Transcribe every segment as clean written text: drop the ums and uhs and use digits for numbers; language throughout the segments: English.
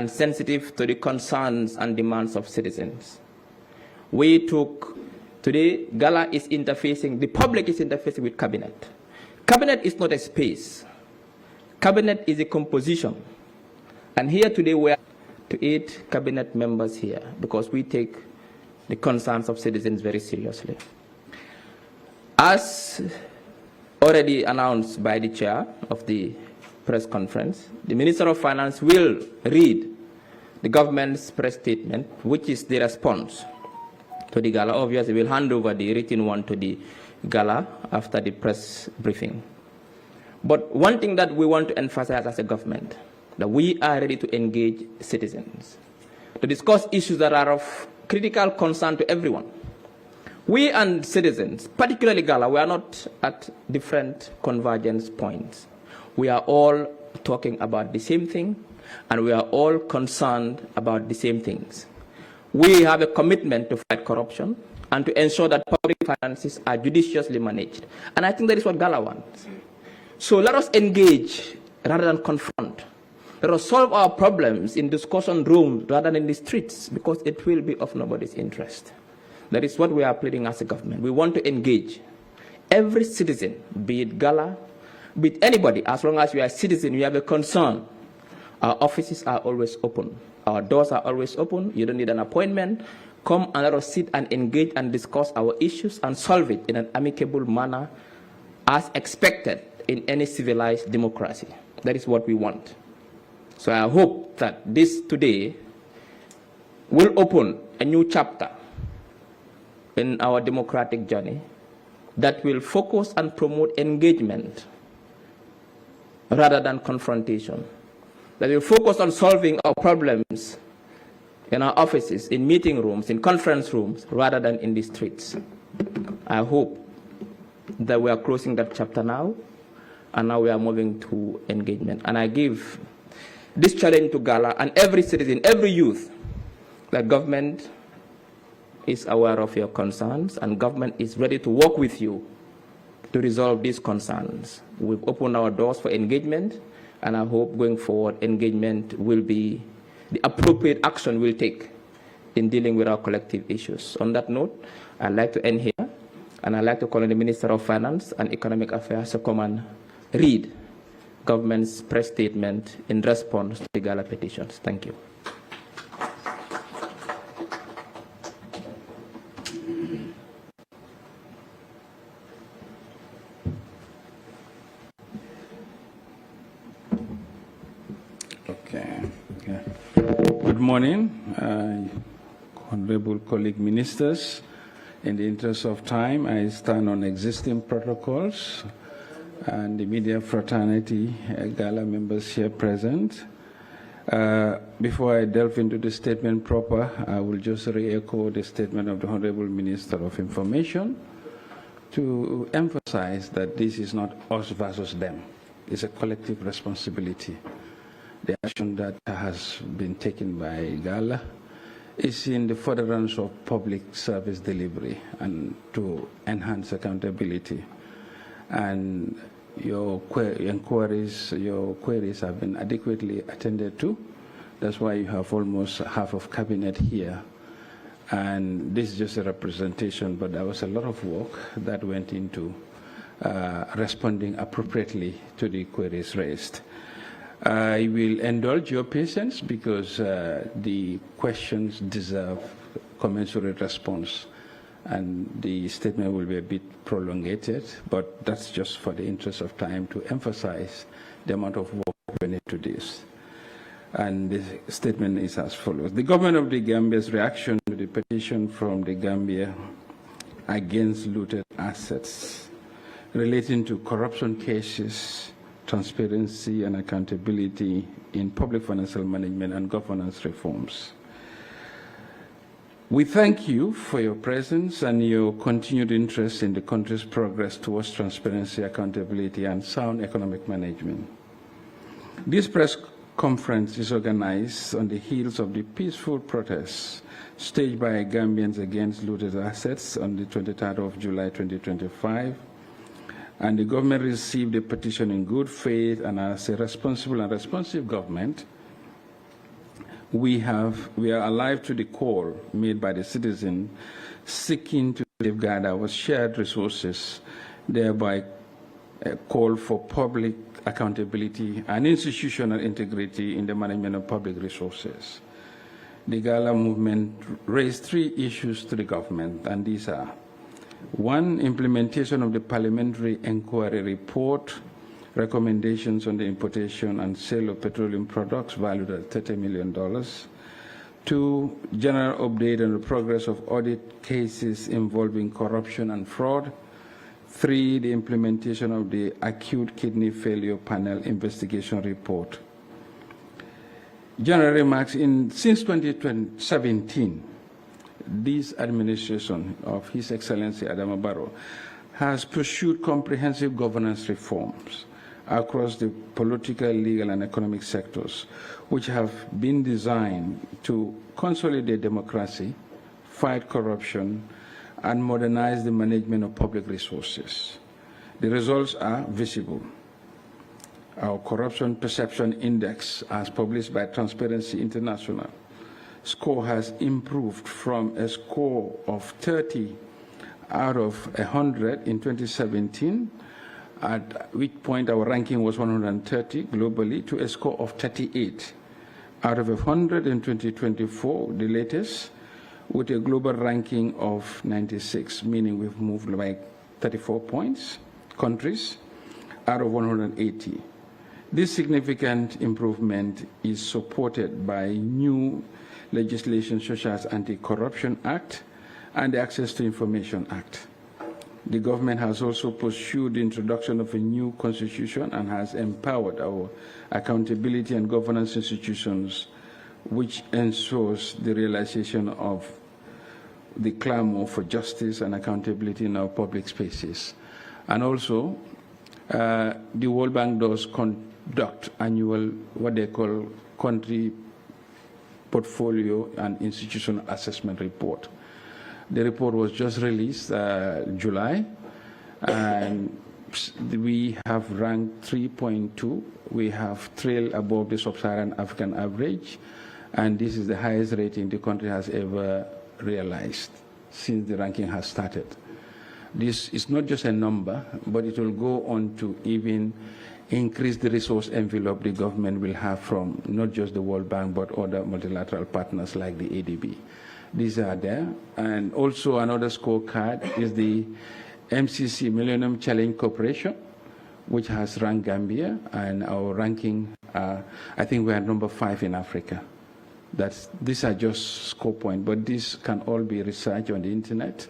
and sensitive to the concerns and demands of citizens. Today, Gala is interfacing, the public is interfacing with Cabinet. Cabinet is not a space. Cabinet is a composition. And here today we are to 8 Cabinet members here because we take the concerns of citizens very seriously. As already announced by the chair of the press conference, the Minister of Finance will read the government's press statement, which is the response to the Gala. Obviously, we'll hand over the written one to the Gala after the press briefing. But one thing that we want to emphasize as a government, that we are ready to engage citizens, to discuss issues that are of critical concern to everyone. We and citizens, particularly Gala, we are not at different convergence points. We are all talking about the same thing, and we are all concerned about the same things. We have a commitment to fight corruption and to ensure that public finances are judiciously managed. And I think that is what Gala wants. So let us engage rather than confront. Let us solve our problems in discussion rooms rather than in the streets, because it will be of nobody's interest. That is what we are pleading as a government. We want to engage every citizen, be it Gala, be it anybody. As long as you are a citizen, you have a concern, our offices are always open. Our doors are always open. You don't need an appointment. Come and let us sit and engage and discuss our issues and solve it in an amicable manner as expected in any civilized democracy. That is what we want. So I hope that this today will open a new chapter in our democratic journey that will focus and promote engagement rather than confrontation, that will focus on solving our problems in our offices, in meeting rooms, in conference rooms, rather than in the streets. I hope that we are closing that chapter now, and now we are moving to engagement. And I give this challenge to Gala and every citizen, every youth, that government is aware of your concerns and government is ready to work with you to resolve these concerns. We've opened our doors for engagement, and I hope going forward engagement will be the appropriate action we'll take in dealing with our collective issues. On that note, I'd like to end here, and I'd like to call on the Minister of Finance and Economic Affairs to come and read government's press statement in response to the Gala petitions. Thank you. Good morning, honorable colleague ministers. In the interest of time, I stand on existing protocols and the media fraternity, Gala members here present. Before I delve into the statement proper, I will just re-echo the statement of the Honorable Minister of Information to emphasize that this is not us versus them. It's a collective responsibility. The action that has been taken by Gala is in the furtherance of public service delivery and to enhance accountability. And your queries have been adequately attended to. That's why you have almost half of cabinet here. And this is just a representation, but there was a lot of work that went into responding appropriately to the queries raised. I will indulge your patience because the questions deserve commensurate response, and the statement will be a bit prolongated, but that's just for the interest of time to emphasize the amount of work went into this. And the statement is as follows. The government of the Gambia's reaction to the petition from the Gambia against looted assets relating to corruption cases, transparency and accountability in public financial management and governance reforms. We thank you for your presence and your continued interest in the country's progress towards transparency, accountability, and sound economic management. This press conference is organized on the heels of the peaceful protests staged by Gambians against looted assets on the 23rd of July 2025. And the government received the petition in good faith, and as a responsible and responsive government, we are alive to the call made by the citizen seeking to safeguard our shared resources, thereby a call for public accountability and institutional integrity in the management of public resources. The Gala movement raised 3 issues to the government, and these are: 1, implementation of the parliamentary inquiry report, recommendations on the importation and sale of petroleum products valued at $30 million. 2, general update on the progress of audit cases involving corruption and fraud. 3, the implementation of the acute kidney failure panel investigation report. General remarks: since 2017, this administration of His Excellency Adama Barrow has pursued comprehensive governance reforms across the political, legal, and economic sectors, which have been designed to consolidate democracy, fight corruption, and modernize the management of public resources. The results are visible. Our Corruption Perception Index, as published by Transparency International, score has improved from a score of 30 out of 100 in 2017, at which point our ranking was 130 globally, to a score of 38 out of 100 in 2024, the latest, with a global ranking of 96, meaning we've moved like 34 countries out of 180. This significant improvement is supported by new legislation such as Anti-Corruption Act and the Access to Information Act. The government has also pursued the introduction of a new constitution and has empowered our accountability and governance institutions, which ensures the realization of the clamor for justice and accountability in our public spaces. And also, the World Bank does conduct annual, what they call country portfolio and institutional assessment report. The report was just released July, and we have ranked 3.2. We have trailed above the sub-Saharan African average, and this is the highest rating the country has ever realized since the ranking has started. This is not just a number, but it will go on to even increase the resource envelope the government will have from not just the World Bank, but other multilateral partners like the ADB. These are there. And also another scorecard is the MCC Millennium Challenge Corporation, which has ranked Gambia, and our ranking, I think we are number 5 in Africa. These are just score points, but these can all be researched on the internet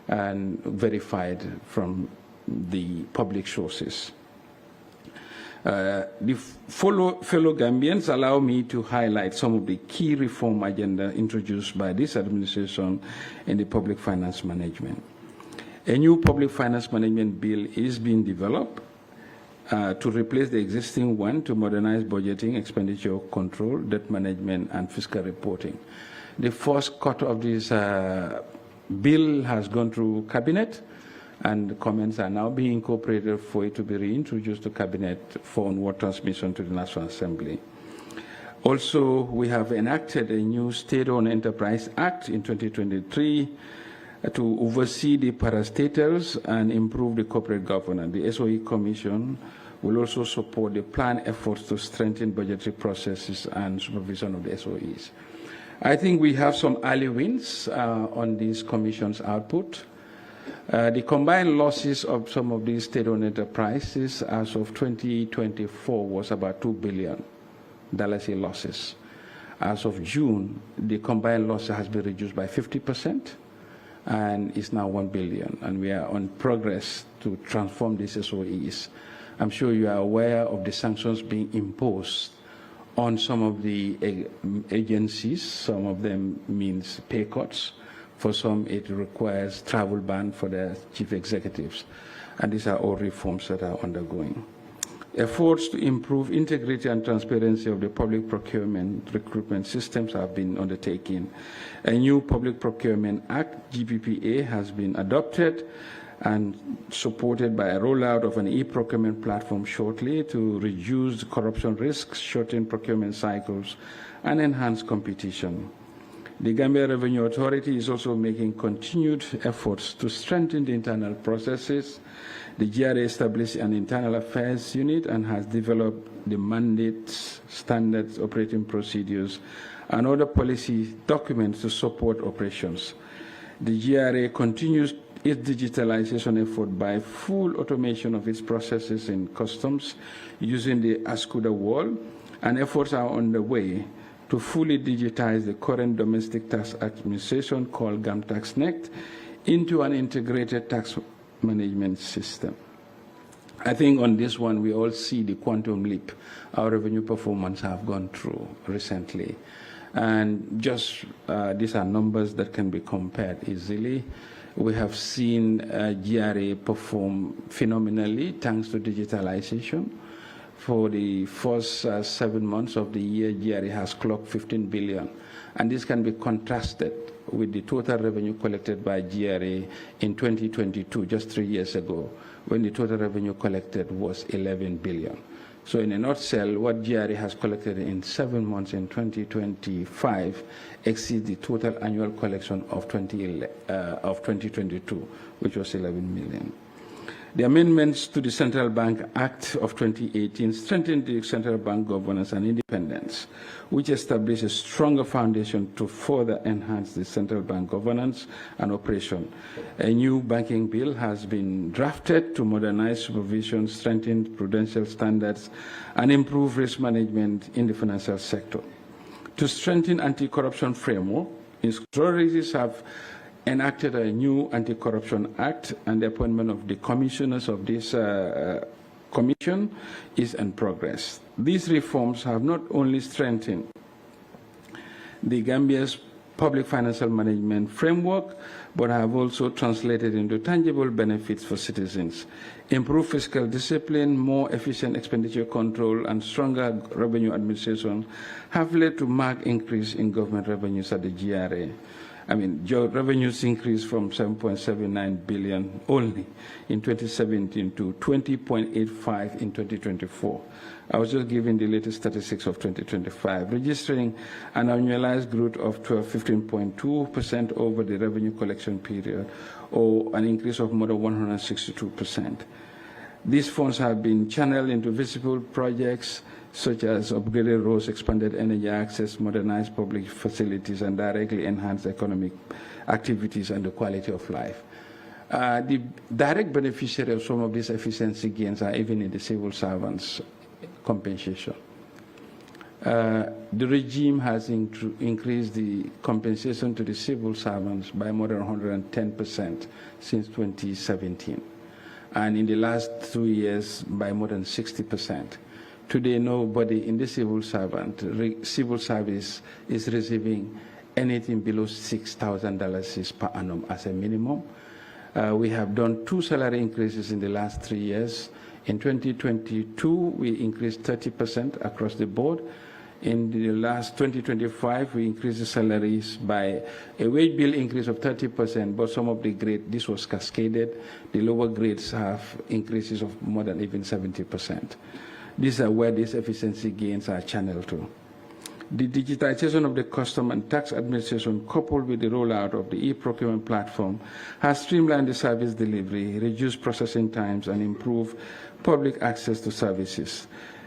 and verified from the public sources. The fellow Gambians, allow me to highlight some of the key reform agenda introduced by this administration in the public finance management. A new public finance management bill is being developed to replace the existing one to modernize budgeting, expenditure control, debt management, and fiscal reporting. The first cut of this bill has gone through Cabinet, and the comments are now being incorporated for it to be reintroduced to Cabinet for onward transmission to the National Assembly. Also, we have enacted a new State-Owned Enterprise Act in 2023 to oversee the parastatals and improve the corporate governance. The SOE Commission will also support the planned efforts to strengthen budgetary processes and supervision of the SOEs. I think we have some early wins on these commission's output. The combined losses of some of these state-owned enterprises as of 2024 was about $2 billion in losses. As of June, the combined loss has been reduced by 50% and is now $1 billion. And we are on progress to transform these SOEs. I'm sure you are aware of the sanctions being imposed on some of the agencies. Some of them means pay cuts. For some, it requires travel ban for the chief executives. And these are all reforms that are undergoing. Efforts to improve integrity and transparency of the public procurement recruitment systems have been undertaken. A new Public Procurement Act, GPPA, has been adopted and supported by a rollout of an e-procurement platform shortly to reduce corruption risks, shorten procurement cycles, and enhance competition. The Gambia Revenue Authority is also making continued efforts to strengthen the internal processes. The GRA established an internal affairs unit and has developed the mandates, standards, operating procedures, and other policy documents to support operations. The GRA continues its digitalization effort by full automation of its processes in customs using the ASCUDA wall, and efforts are underway to fully digitize the current domestic tax administration called GAMTaxNet into an integrated tax management system. I think on this one, we all see the quantum leap our revenue performance have gone through recently. And just these are numbers that can be compared easily. We have seen GRA perform phenomenally thanks to digitalization. For the first 7 months of the year, GRA has clocked 15 billion. And this can be contrasted with the total revenue collected by GRA in 2022, just 3 years ago, when the total revenue collected was 11 billion. So in a nutshell, what GRA has collected in 7 months in 2025 exceeds the total annual collection of 2022, which was 11 million. The amendments to the Central Bank Act of 2018 strengthened the central bank governance and independence, which established a stronger foundation to further enhance the central bank governance and operation. A new banking bill has been drafted to modernize supervision, strengthen prudential standards, and improve risk management in the financial sector. To strengthen anti-corruption framework, authorities have enacted a new Anti-Corruption Act, and the appointment of the commissioners of this commission is in progress. These reforms have not only strengthened the Gambia's public financial management framework, but have also translated into tangible benefits for citizens. Improved fiscal discipline, more efficient expenditure control, and stronger revenue administration have led to marked increase in government revenues at the GRA. Revenues increased from 7.79 billion only in 2017 to 20.85 in 2024. I was just giving the latest statistics of 2025, registering an annualized growth of 15.2% over the revenue collection period, or an increase of more than 162%. These funds have been channeled into visible projects such as upgraded roads, expanded energy access, modernized public facilities, and directly enhanced economic activities and the quality of life. The direct beneficiary of some of these efficiency gains are even in the civil servants' compensation. The regime has increased the compensation to the civil servants by more than 110% since 2017, and in the last 2 years by more than 60%. Today, nobody in the civil service is receiving anything below $6,000 per annum as a minimum. We have done 2 salary increases in the last 3 years. In 2022, we increased 30% across the board. In the last 2025, we increased the salaries by a wage bill increase of 30%, but some of the grades, this was cascaded. The lower grades have increases of more than even 70%. These are where these efficiency gains are channeled to. The digitization of the custom and tax administration, coupled with the rollout of the e-procurement platform, has streamlined the service delivery, reduced processing times, and improved public access to services.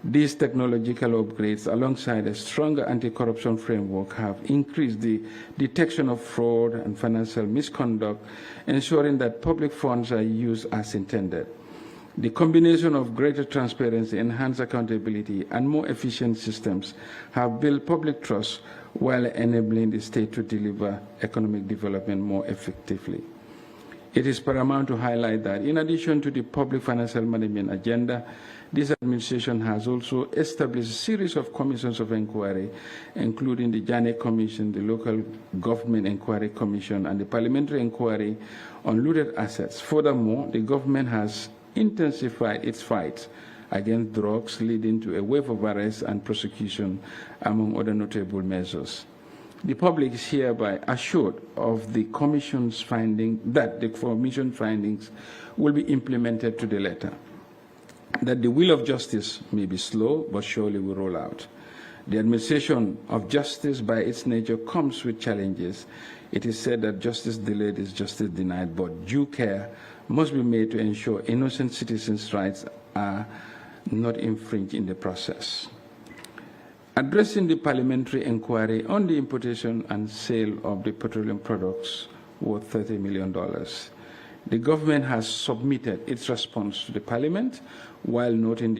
These technological upgrades, alongside a stronger anti-corruption framework, have increased the detection of fraud and financial misconduct, ensuring that public funds are used as intended. The combination of greater transparency, enhanced accountability, and more efficient systems have built public trust while enabling the state to deliver economic development more effectively. It is paramount to highlight that in addition to the public financial management agenda, this administration has also established a series of commissions of inquiry, including the JANE Commission, the Local Government Inquiry Commission, and the Parliamentary Inquiry on Looted Assets. Furthermore, the government has intensified its fight against drugs, leading to a wave of arrests and prosecution, among other notable measures. The public is hereby assured of the Commission's finding that the Commission findings will be implemented to the letter, that the wheel of justice may be slow but surely will roll out. The administration of justice by its nature comes with challenges. It is said that justice delayed is justice denied, but due care must be made to ensure innocent citizens' rights are not infringed in the process. Addressing the parliamentary inquiry on the importation and sale of the petroleum products worth $30 million, the government has submitted its response to the parliament while noting